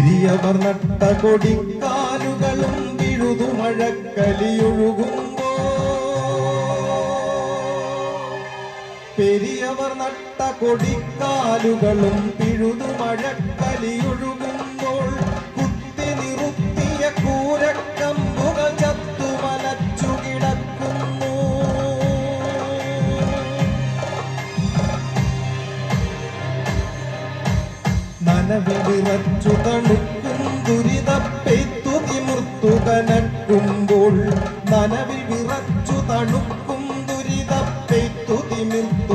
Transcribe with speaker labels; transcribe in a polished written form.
Speaker 1: പെരിയവർ നട്ട കൊടിക്കാലുകളും വിഴുതു മഴക്കലിയൊഴുകുമ്പോ പെരിയവർ നട്ട കൊടിക്കാലുകളും പിഴുതു മഴക്കലിയൊഴുകുമ്പോൾ കുത്തി നിറുത്തിയ കൂരക്കമ്പുകൾ ചത്തുമലച്ചു കിടക്കുന്നു. നനവിൽ വിറച്ചു തണുക്കും ദുരിതപ്പെയ്ത്തു തിമിർത്തു കനക്കുമ്പോൾ നനവിൽ വിറച്ചു തണുക്കും ദുരിതപ്പെയ്ത്തു തിമിർത്തു